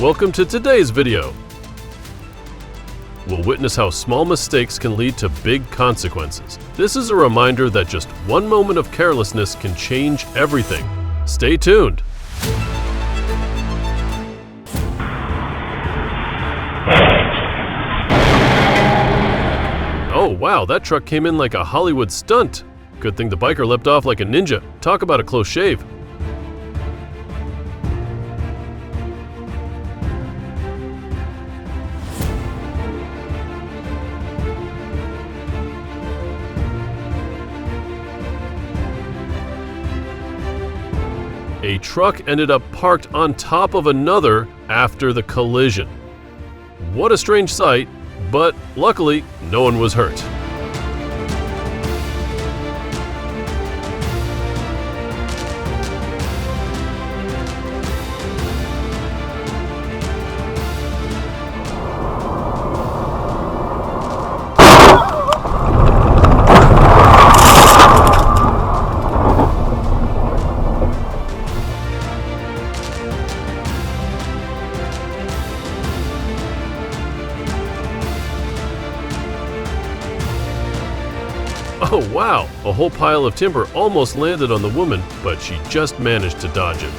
Welcome to today's video. We'll witness how small mistakes can lead to big consequences. This is a reminder that just one moment of carelessness can change everything. Stay tuned. Oh wow, that truck came in like a Hollywood stunt. Good thing the biker leapt off like a ninja. Talk about a close shave. A truck ended up parked on top of another after the collision. What a strange sight, but luckily, no one was hurt. Oh wow, a whole pile of timber almost landed on the woman, but she just managed to dodge it.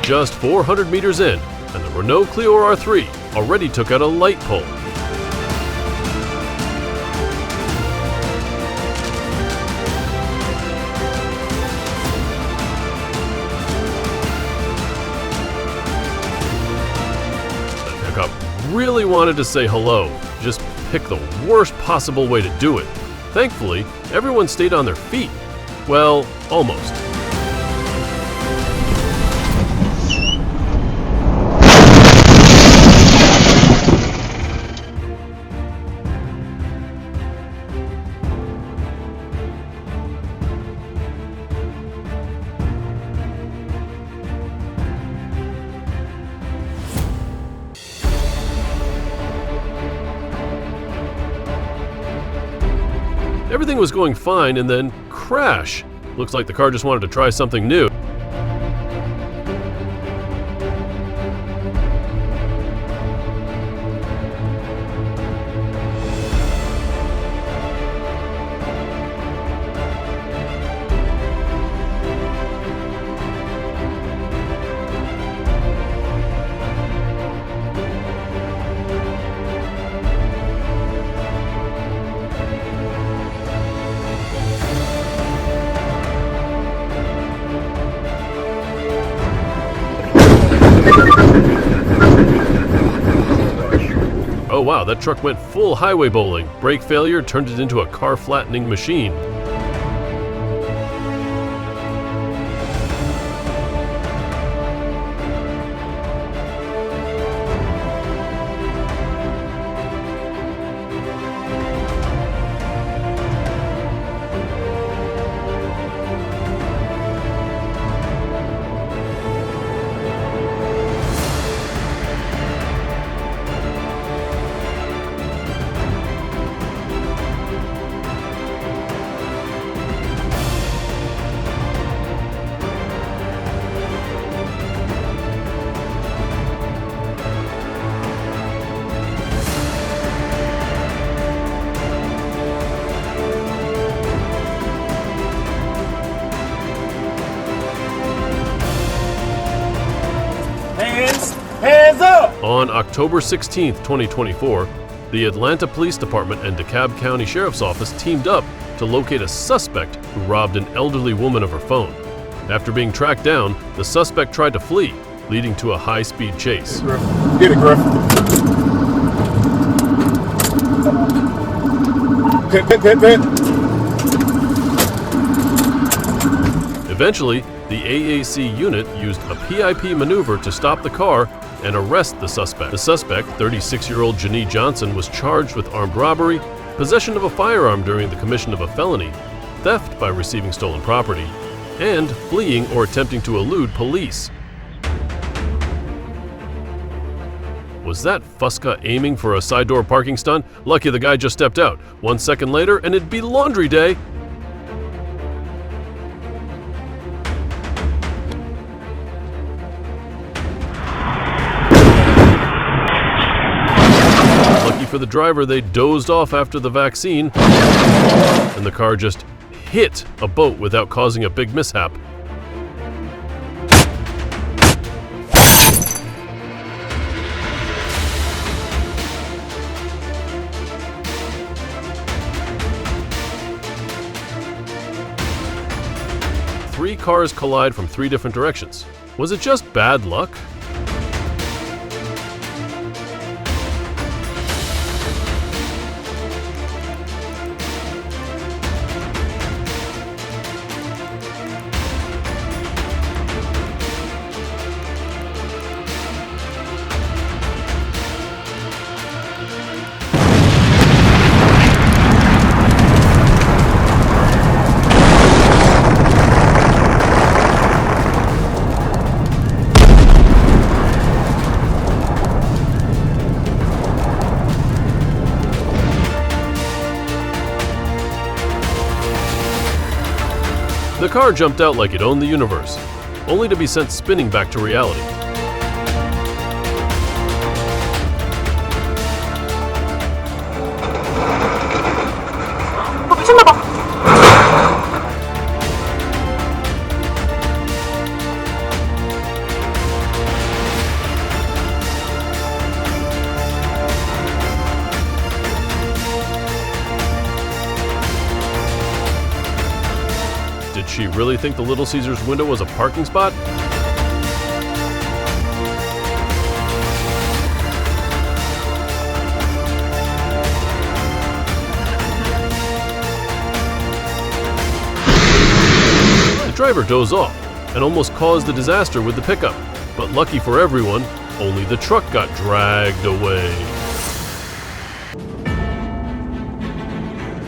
Just 400 meters in, and the Renault Clio R3 already took out a light pole. Really wanted to say hello, just picked the worst possible way to do it. Thankfully, everyone stayed on their feet. Well, almost. Everything was going fine and then crash. Looks like the car just wanted to try something new. Oh wow, that truck went full highway bowling. Brake failure turned it into a car flattening machine. Hands up! On October 16, 2024, the Atlanta Police Department and DeKalb County Sheriff's Office teamed up to locate a suspect who robbed an elderly woman of her phone. After being tracked down, the suspect tried to flee, leading to a high-speed chase. Get it, Griff. Pit. Eventually, the AAC unit used a PIP maneuver to stop the car and arrest the suspect. The suspect, 36-year-old Janie Johnson, was charged with armed robbery, possession of a firearm during the commission of a felony, theft by receiving stolen property, and fleeing or attempting to elude police. Was that Fusca aiming for a side door parking stunt? Lucky the guy just stepped out. 1 second later, and it'd be laundry day. Lucky for the driver, they dozed off after the vaccine, and the car just hit a boat without causing a big mishap. Three cars collide from three different directions. Was it just bad luck? The car jumped out like it owned the universe, only to be sent spinning back to reality. Did she really think the Little Caesars window was a parking spot? The driver dozed off and almost caused the disaster with the pickup, but lucky for everyone, only the truck got dragged away.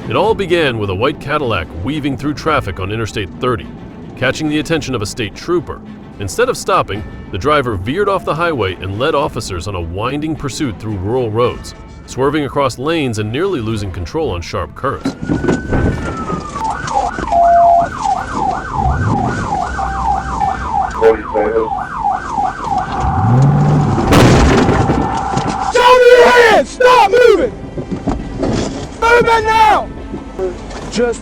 It all began with a white Cadillac weaving through traffic on Interstate 30, catching the attention of a state trooper. Instead of stopping, the driver veered off the highway and led officers on a winding pursuit through rural roads, swerving across lanes and nearly losing control on sharp curves. Show me your hands! Stop moving! Move it now! Just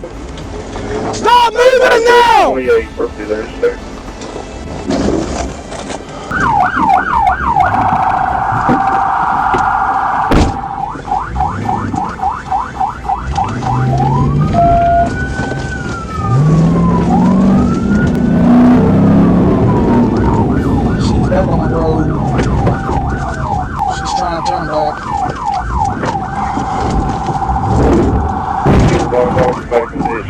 stop moving now! 28 perfectly there, sir. She's back on the road. She's trying to turn back. Back in this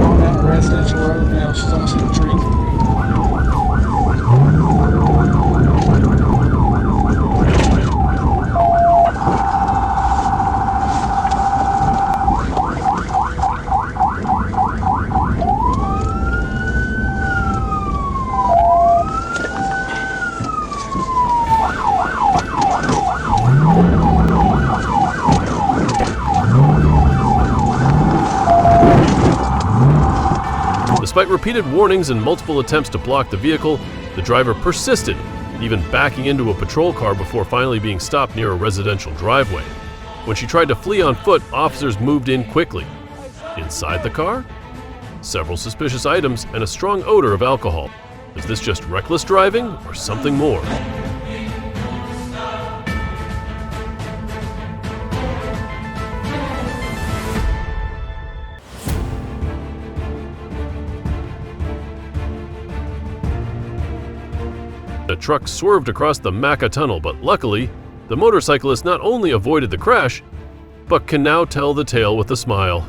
On that residential road now, she's almost hit a tree. Despite repeated warnings and multiple attempts to block the vehicle, the driver persisted, even backing into a patrol car before finally being stopped near a residential driveway. When she tried to flee on foot, officers moved in quickly. Inside the car? Several suspicious items and a strong odor of alcohol. Is this just reckless driving or something more? A truck swerved across the Maca tunnel, but luckily, the motorcyclist not only avoided the crash, but can now tell the tale with a smile.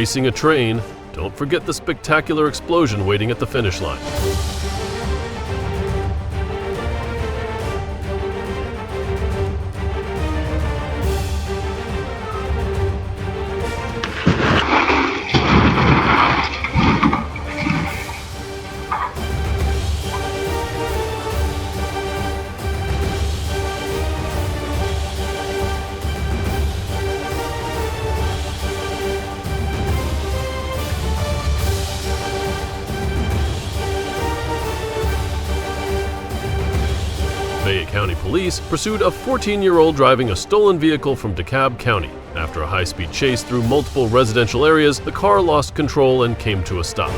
racing a train, don't forget the spectacular explosion waiting at the finish line. Fayette County Police pursued a 14-year-old driving a stolen vehicle from DeKalb County. After a high-speed chase through multiple residential areas, the car lost control and came to a stop.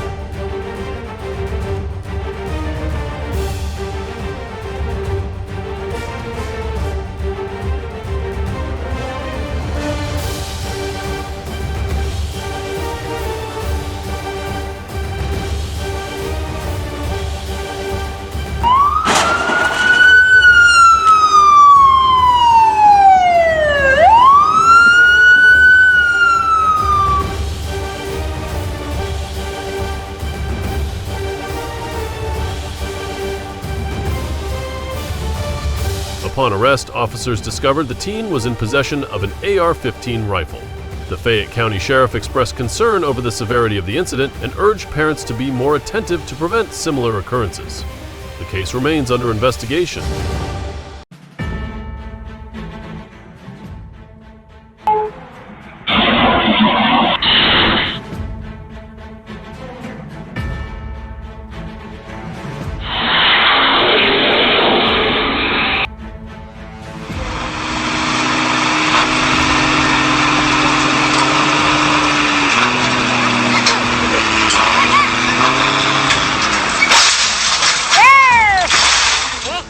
Upon arrest, officers discovered the teen was in possession of an AR-15 rifle. The Fayette County Sheriff expressed concern over the severity of the incident and urged parents to be more attentive to prevent similar occurrences. The case remains under investigation.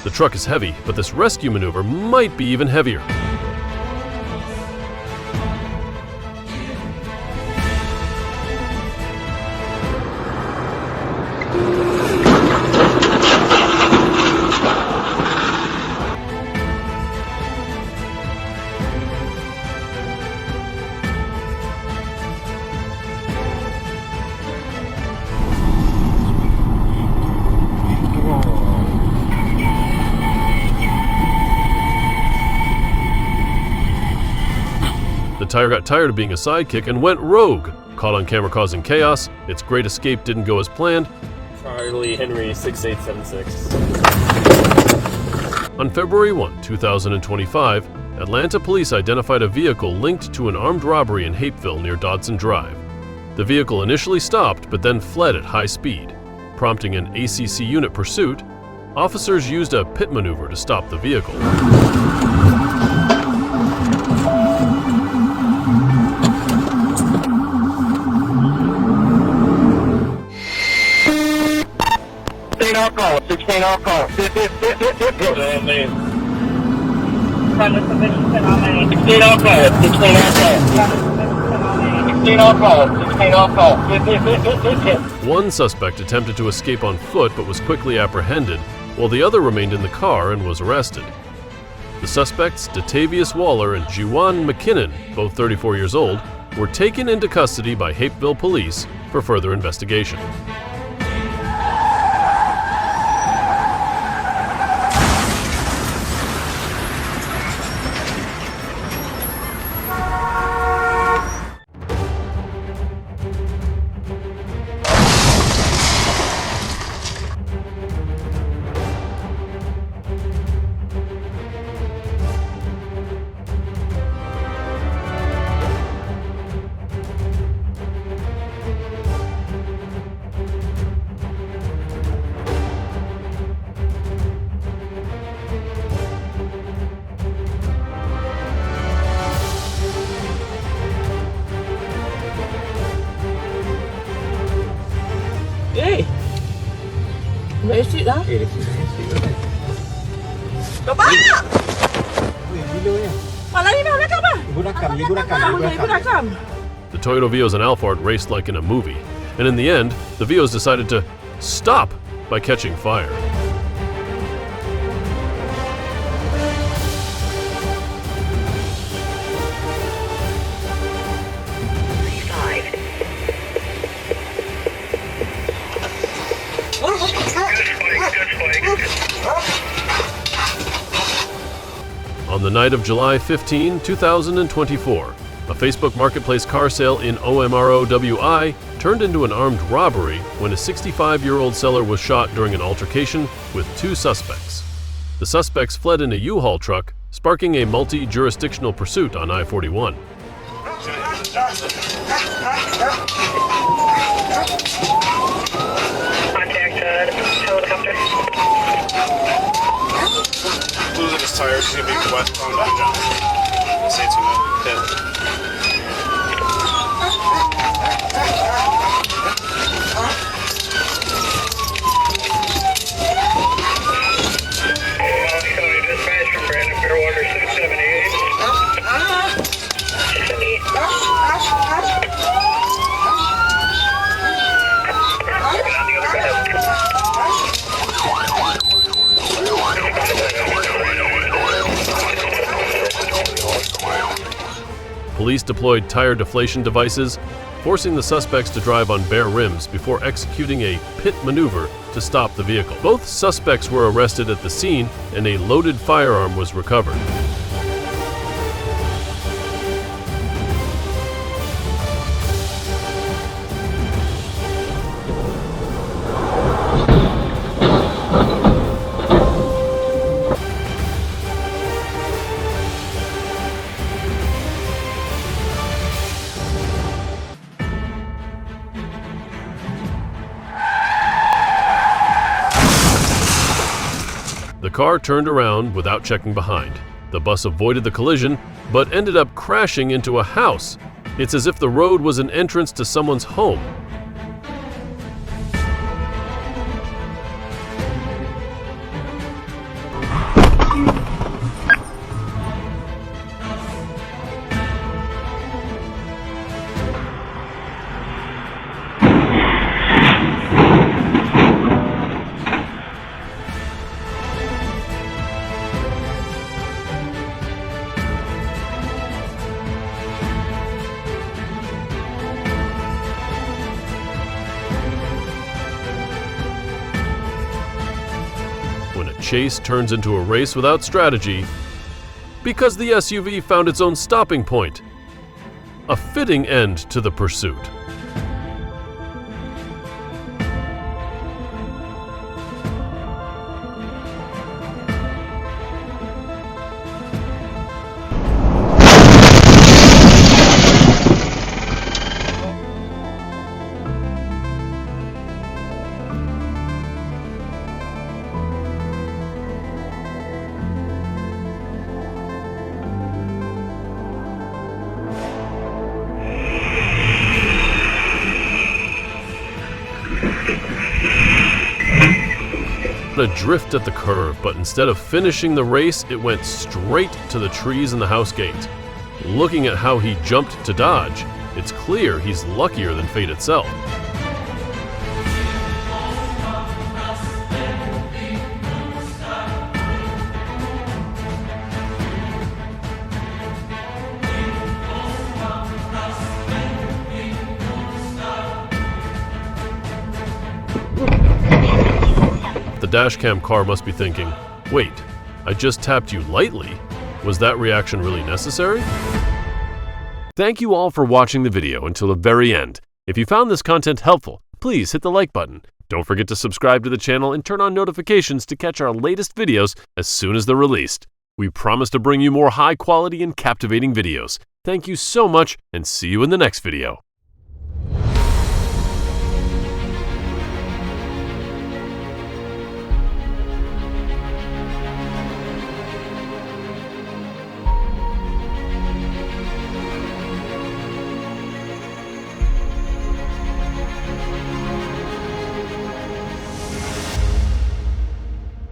The truck is heavy, but this rescue maneuver might be even heavier. The tire got tired of being a sidekick and went rogue. Caught on camera causing chaos, its great escape didn't go as planned. Charlie Henry 6876. On February 1, 2025, Atlanta police identified a vehicle linked to an armed robbery in Hapeville near Dodson Drive. The vehicle initially stopped but then fled at high speed. Prompting an ACC unit pursuit, officers used a pit maneuver to stop the vehicle. Alcohol, 16 alcohol. 16 alcohol, 16 alcohol. One suspect attempted to escape on foot but was quickly apprehended, while the other remained in the car and was arrested. The suspects, Datavius Waller and Juwan McKinnon, both 34 years old, were taken into custody by Hapeville police for further investigation. Ê, lấy xịt đó. Đâu ba? Mà lấy đâu đó ba? The Toyota Vios and Alphard raced like in a movie, and in the end, the Vios decided to stop by catching fire. On the night of July 15, 2024, a Facebook Marketplace car sale in OMRO WI turned into an armed robbery when a 65-year-old seller was shot during an altercation with two suspects. The suspects fled in a U-Haul truck, sparking a multi-jurisdictional pursuit on I-41. Helicopter. Losing his tires, he's gonna be westbound back down. Say to him. Dispatch from Brandon Fairwater 678. Police deployed tire deflation devices, forcing the suspects to drive on bare rims before executing a pit maneuver to stop the vehicle. Both suspects were arrested at the scene and a loaded firearm was recovered. The car turned around without checking behind. The bus avoided the collision, but ended up crashing into a house. It's as if the road was an entrance to someone's home. When a chase turns into a race without strategy, because the SUV found its own stopping point. A fitting end to the pursuit. Adrift at the curve, but instead of finishing the race, it went straight to the trees in the house gate. Looking at how he jumped to dodge, it's clear he's luckier than fate itself. The dashcam car must be thinking, wait, I just tapped you lightly. Was that reaction really necessary? Thank you all for watching the video until the very end. If you found this content helpful, please hit the like button. Don't forget to subscribe to the channel and turn on notifications to catch our latest videos as soon as they're released. We promise to bring you more high quality and captivating videos. Thank you so much and see you in the next video.